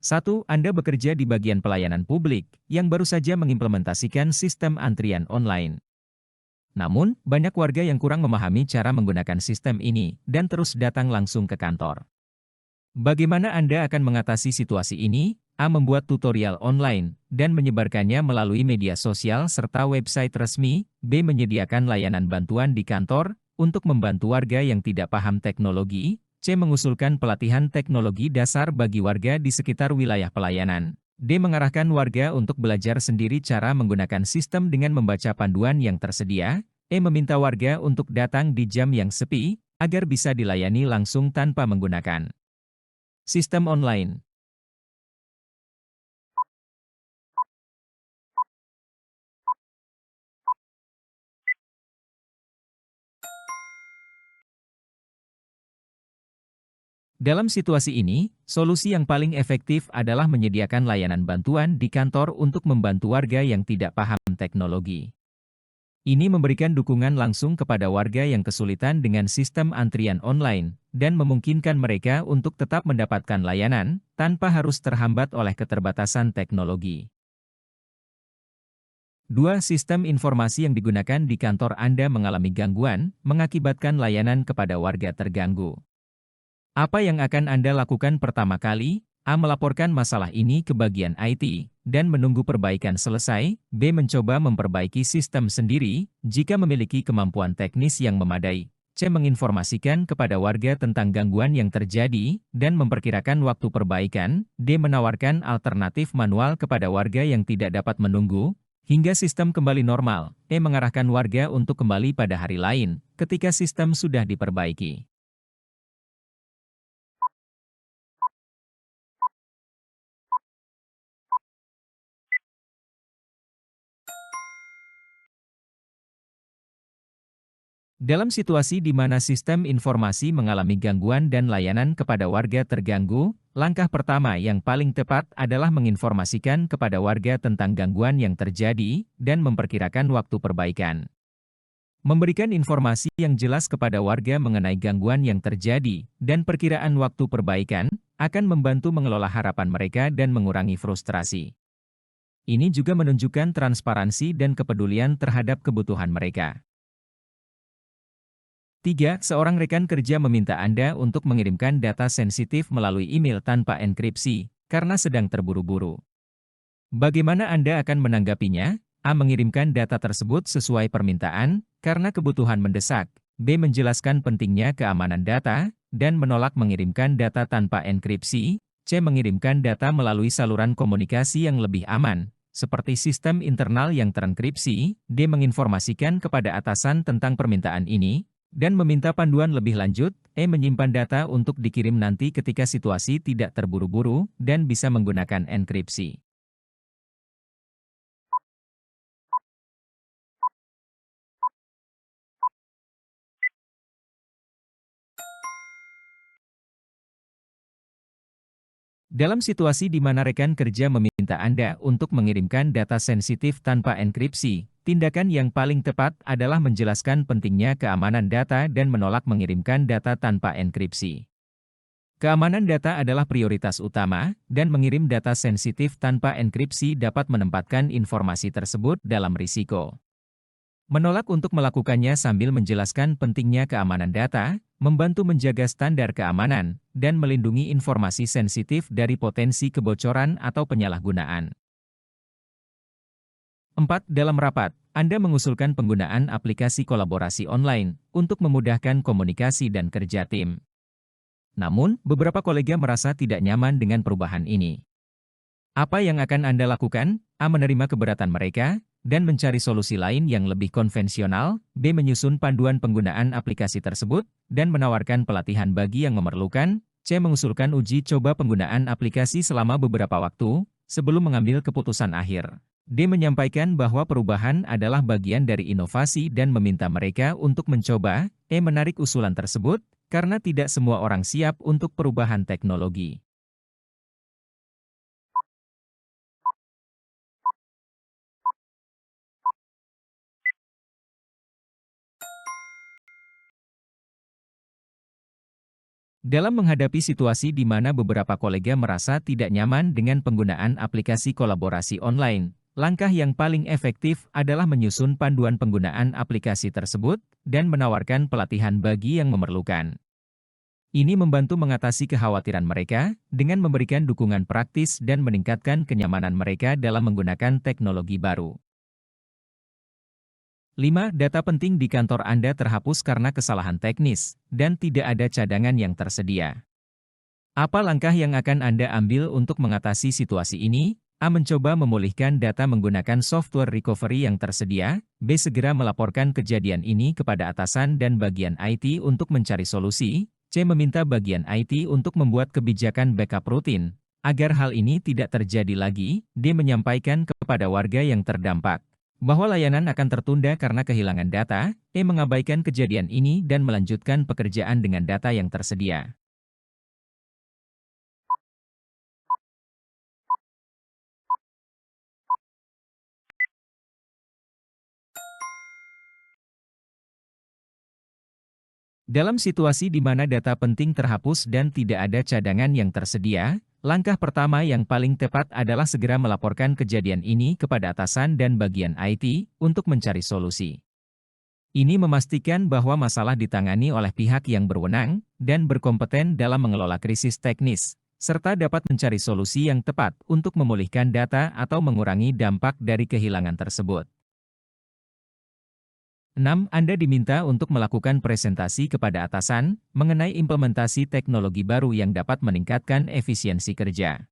1. Anda bekerja di bagian pelayanan publik yang baru saja mengimplementasikan sistem antrian online. Namun, banyak warga yang kurang memahami cara menggunakan sistem ini dan terus datang langsung ke kantor. Bagaimana Anda akan mengatasi situasi ini? A. Membuat tutorial online dan menyebarkannya melalui media sosial serta website resmi. B. Menyediakan layanan bantuan di kantor untuk membantu warga yang tidak paham teknologi. C. Mengusulkan pelatihan teknologi dasar bagi warga di sekitar wilayah pelayanan. D. Mengarahkan warga untuk belajar sendiri cara menggunakan sistem dengan membaca panduan yang tersedia. E. Meminta warga untuk datang di jam yang sepi agar bisa dilayani langsung tanpa menggunakan sistem online. Dalam situasi ini, solusi yang paling efektif adalah menyediakan layanan bantuan di kantor untuk membantu warga yang tidak paham teknologi. Ini memberikan dukungan langsung kepada warga yang kesulitan dengan sistem antrian online, dan memungkinkan mereka untuk tetap mendapatkan layanan, tanpa harus terhambat oleh keterbatasan teknologi. 2. Sistem informasi yang digunakan di kantor Anda mengalami gangguan, mengakibatkan layanan kepada warga terganggu. Apa yang akan Anda lakukan pertama kali? A. Melaporkan masalah ini ke bagian IT, dan menunggu perbaikan selesai. B. Mencoba memperbaiki sistem sendiri, jika memiliki kemampuan teknis yang memadai. C. Menginformasikan kepada warga tentang gangguan yang terjadi, dan memperkirakan waktu perbaikan. D. Menawarkan alternatif manual kepada warga yang tidak dapat menunggu, hingga sistem kembali normal. E. Mengarahkan warga untuk kembali pada hari lain, ketika sistem sudah diperbaiki. Dalam situasi di mana sistem informasi mengalami gangguan dan layanan kepada warga terganggu, langkah pertama yang paling tepat adalah menginformasikan kepada warga tentang gangguan yang terjadi dan memperkirakan waktu perbaikan. Memberikan informasi yang jelas kepada warga mengenai gangguan yang terjadi dan perkiraan waktu perbaikan akan membantu mengelola harapan mereka dan mengurangi frustrasi. Ini juga menunjukkan transparansi dan kepedulian terhadap kebutuhan mereka. 3. Seorang rekan kerja meminta Anda untuk mengirimkan data sensitif melalui email tanpa enkripsi, karena sedang terburu-buru. Bagaimana Anda akan menanggapinya? A. Mengirimkan data tersebut sesuai permintaan, karena kebutuhan mendesak. B. Menjelaskan pentingnya keamanan data, dan menolak mengirimkan data tanpa enkripsi. C. Mengirimkan data melalui saluran komunikasi yang lebih aman, seperti sistem internal yang terenkripsi. D. Menginformasikan kepada atasan tentang permintaan ini, dan meminta panduan lebih lanjut. E. Menyimpan data untuk dikirim nanti ketika situasi tidak terburu-buru, dan bisa menggunakan enkripsi. Dalam situasi di mana rekan kerja meminta Anda untuk mengirimkan data sensitif tanpa enkripsi, tindakan yang paling tepat adalah menjelaskan pentingnya keamanan data dan menolak mengirimkan data tanpa enkripsi. Keamanan data adalah prioritas utama, dan mengirim data sensitif tanpa enkripsi dapat menempatkan informasi tersebut dalam risiko. Menolak untuk melakukannya sambil menjelaskan pentingnya keamanan data, membantu menjaga standar keamanan, dan melindungi informasi sensitif dari potensi kebocoran atau penyalahgunaan. 4. Dalam rapat, Anda mengusulkan penggunaan aplikasi kolaborasi online untuk memudahkan komunikasi dan kerja tim. Namun, beberapa kolega merasa tidak nyaman dengan perubahan ini. Apa yang akan Anda lakukan? A. Menerima keberatan mereka, dan mencari solusi lain yang lebih konvensional. B. Menyusun panduan penggunaan aplikasi tersebut, dan menawarkan pelatihan bagi yang memerlukan. C. Mengusulkan uji coba penggunaan aplikasi selama beberapa waktu, sebelum mengambil keputusan akhir. D. Menyampaikan bahwa perubahan adalah bagian dari inovasi dan meminta mereka untuk mencoba. E. Menarik usulan tersebut, karena tidak semua orang siap untuk perubahan teknologi. Dalam menghadapi situasi di mana beberapa kolega merasa tidak nyaman dengan penggunaan aplikasi kolaborasi online, langkah yang paling efektif adalah menyusun panduan penggunaan aplikasi tersebut dan menawarkan pelatihan bagi yang memerlukan. Ini membantu mengatasi kekhawatiran mereka dengan memberikan dukungan praktis dan meningkatkan kenyamanan mereka dalam menggunakan teknologi baru. 5. Data penting di kantor Anda terhapus karena kesalahan teknis, dan tidak ada cadangan yang tersedia. Apa langkah yang akan Anda ambil untuk mengatasi situasi ini? A. Mencoba memulihkan data menggunakan software recovery yang tersedia. B. Segera melaporkan kejadian ini kepada atasan dan bagian IT untuk mencari solusi. C. Meminta bagian IT untuk membuat kebijakan backup rutin. Agar hal ini tidak terjadi lagi, D. Menyampaikan kepada warga yang terdampak bahwa layanan akan tertunda karena kehilangan data. E. Mengabaikan kejadian ini dan melanjutkan pekerjaan dengan data yang tersedia. Dalam situasi di mana data penting terhapus dan tidak ada cadangan yang tersedia, langkah pertama yang paling tepat adalah segera melaporkan kejadian ini kepada atasan dan bagian IT untuk mencari solusi. Ini memastikan bahwa masalah ditangani oleh pihak yang berwenang dan berkompeten dalam mengelola krisis teknis, serta dapat mencari solusi yang tepat untuk memulihkan data atau mengurangi dampak dari kehilangan tersebut. 6. Anda diminta untuk melakukan presentasi kepada atasan mengenai implementasi teknologi baru yang dapat meningkatkan efisiensi kerja.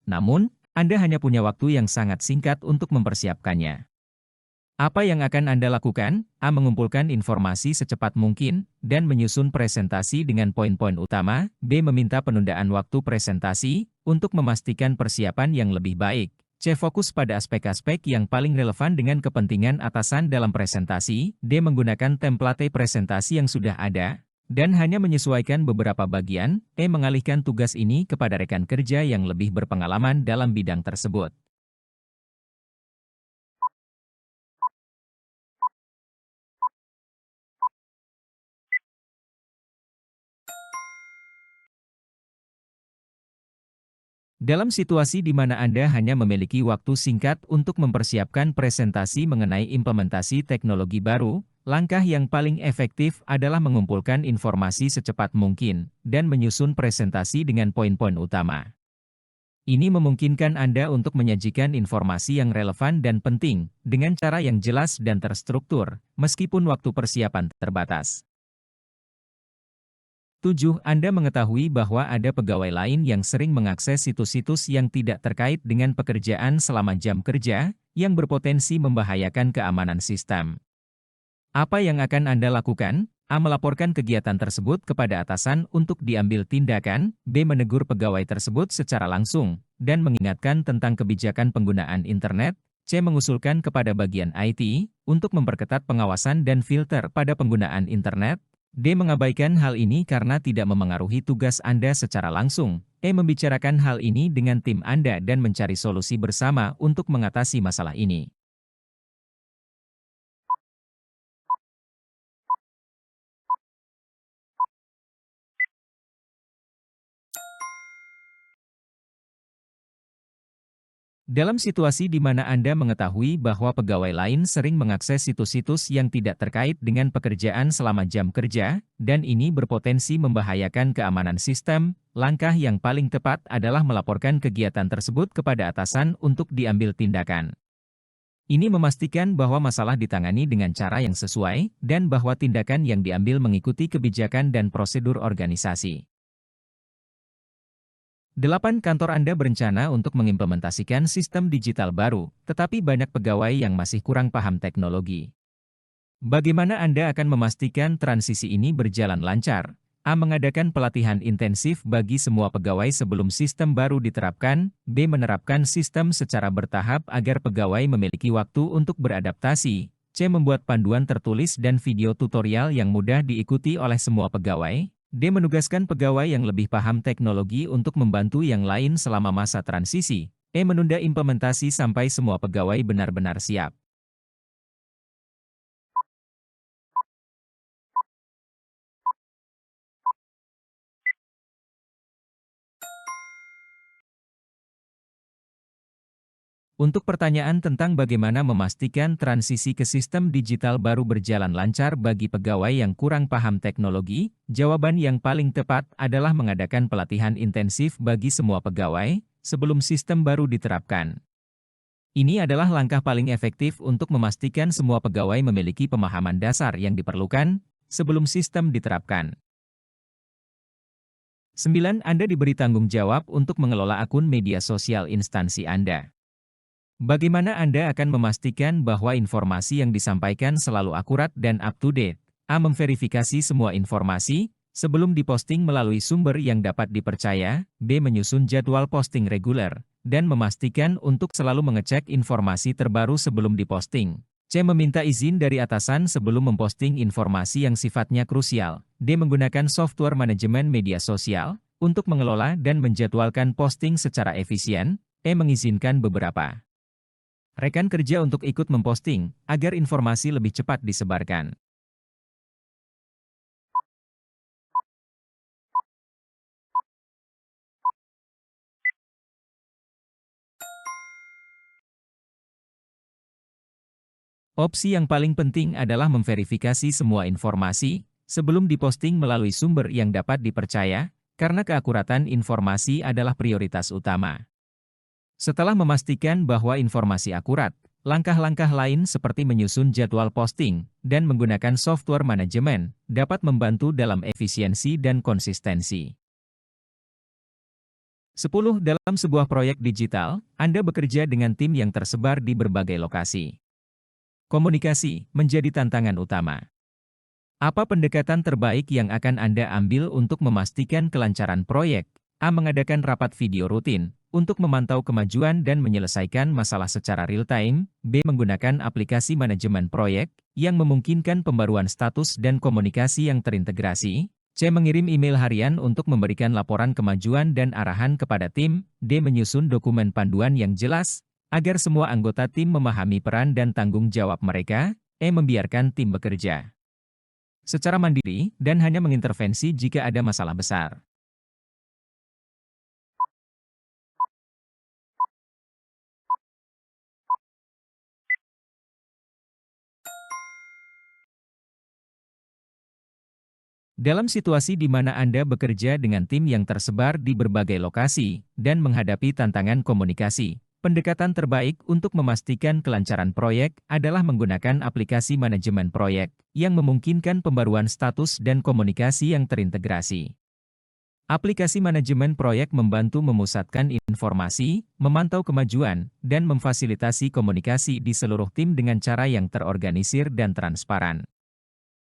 Namun, Anda hanya punya waktu yang sangat singkat untuk mempersiapkannya. Apa yang akan Anda lakukan? A. Mengumpulkan informasi secepat mungkin dan menyusun presentasi dengan poin-poin utama. B. Meminta penundaan waktu presentasi untuk memastikan persiapan yang lebih baik. C. Fokus pada aspek-aspek yang paling relevan dengan kepentingan atasan dalam presentasi. D. Menggunakan template presentasi yang sudah ada dan hanya menyesuaikan beberapa bagian. E. Mengalihkan tugas ini kepada rekan kerja yang lebih berpengalaman dalam bidang tersebut. Dalam situasi di mana Anda hanya memiliki waktu singkat untuk mempersiapkan presentasi mengenai implementasi teknologi baru, langkah yang paling efektif adalah mengumpulkan informasi secepat mungkin dan menyusun presentasi dengan poin-poin utama. Ini memungkinkan Anda untuk menyajikan informasi yang relevan dan penting dengan cara yang jelas dan terstruktur, meskipun waktu persiapan terbatas. 7. Anda mengetahui bahwa ada pegawai lain yang sering mengakses situs-situs yang tidak terkait dengan pekerjaan selama jam kerja, yang berpotensi membahayakan keamanan sistem. Apa yang akan Anda lakukan? A. Melaporkan kegiatan tersebut kepada atasan untuk diambil tindakan. B. Menegur pegawai tersebut secara langsung dan mengingatkan tentang kebijakan penggunaan internet. C. Mengusulkan kepada bagian IT untuk memperketat pengawasan dan filter pada penggunaan internet. D. Mengabaikan hal ini karena tidak memengaruhi tugas Anda secara langsung. E. Membicarakan hal ini dengan tim Anda dan mencari solusi bersama untuk mengatasi masalah ini. Dalam situasi di mana Anda mengetahui bahwa pegawai lain sering mengakses situs-situs yang tidak terkait dengan pekerjaan selama jam kerja, dan ini berpotensi membahayakan keamanan sistem, langkah yang paling tepat adalah melaporkan kegiatan tersebut kepada atasan untuk diambil tindakan. Ini memastikan bahwa masalah ditangani dengan cara yang sesuai, dan bahwa tindakan yang diambil mengikuti kebijakan dan prosedur organisasi. 8. Kantor Anda berencana untuk mengimplementasikan sistem digital baru, tetapi banyak pegawai yang masih kurang paham teknologi. Bagaimana Anda akan memastikan transisi ini berjalan lancar? A. Mengadakan pelatihan intensif bagi semua pegawai sebelum sistem baru diterapkan. B. Menerapkan sistem secara bertahap agar pegawai memiliki waktu untuk beradaptasi. C. Membuat panduan tertulis dan video tutorial yang mudah diikuti oleh semua pegawai. D. Menugaskan pegawai yang lebih paham teknologi untuk membantu yang lain selama masa transisi. E. Menunda implementasi sampai semua pegawai benar-benar siap. Untuk pertanyaan tentang bagaimana memastikan transisi ke sistem digital baru berjalan lancar bagi pegawai yang kurang paham teknologi, jawaban yang paling tepat adalah mengadakan pelatihan intensif bagi semua pegawai sebelum sistem baru diterapkan. Ini adalah langkah paling efektif untuk memastikan semua pegawai memiliki pemahaman dasar yang diperlukan sebelum sistem diterapkan. 9. Anda diberi tanggung jawab untuk mengelola akun media sosial instansi Anda. Bagaimana Anda akan memastikan bahwa informasi yang disampaikan selalu akurat dan up-to-date? A. Memverifikasi semua informasi sebelum diposting melalui sumber yang dapat dipercaya. B. Menyusun jadwal posting reguler dan memastikan untuk selalu mengecek informasi terbaru sebelum diposting. C. Meminta izin dari atasan sebelum memposting informasi yang sifatnya krusial. D. Menggunakan software manajemen media sosial untuk mengelola dan menjadwalkan posting secara efisien. E. Mengizinkan beberapa rekan kerja untuk ikut memposting, agar informasi lebih cepat disebarkan. Opsi yang paling penting adalah memverifikasi semua informasi sebelum diposting melalui sumber yang dapat dipercaya, karena keakuratan informasi adalah prioritas utama. Setelah memastikan bahwa informasi akurat, langkah-langkah lain seperti menyusun jadwal posting dan menggunakan software manajemen dapat membantu dalam efisiensi dan konsistensi. 10. Dalam sebuah proyek digital, Anda bekerja dengan tim yang tersebar di berbagai lokasi. Komunikasi menjadi tantangan utama. Apa pendekatan terbaik yang akan Anda ambil untuk memastikan kelancaran proyek? A. Mengadakan rapat video rutin untuk memantau kemajuan dan menyelesaikan masalah secara real-time. B. Menggunakan aplikasi manajemen proyek yang memungkinkan pembaruan status dan komunikasi yang terintegrasi. C. Mengirim email harian untuk memberikan laporan kemajuan dan arahan kepada tim. D. Menyusun dokumen panduan yang jelas agar semua anggota tim memahami peran dan tanggung jawab mereka. E. Membiarkan tim bekerja secara mandiri dan hanya mengintervensi jika ada masalah besar. Dalam situasi di mana Anda bekerja dengan tim yang tersebar di berbagai lokasi dan menghadapi tantangan komunikasi, pendekatan terbaik untuk memastikan kelancaran proyek adalah menggunakan aplikasi manajemen proyek yang memungkinkan pembaruan status dan komunikasi yang terintegrasi. Aplikasi manajemen proyek membantu memusatkan informasi, memantau kemajuan, dan memfasilitasi komunikasi di seluruh tim dengan cara yang terorganisir dan transparan.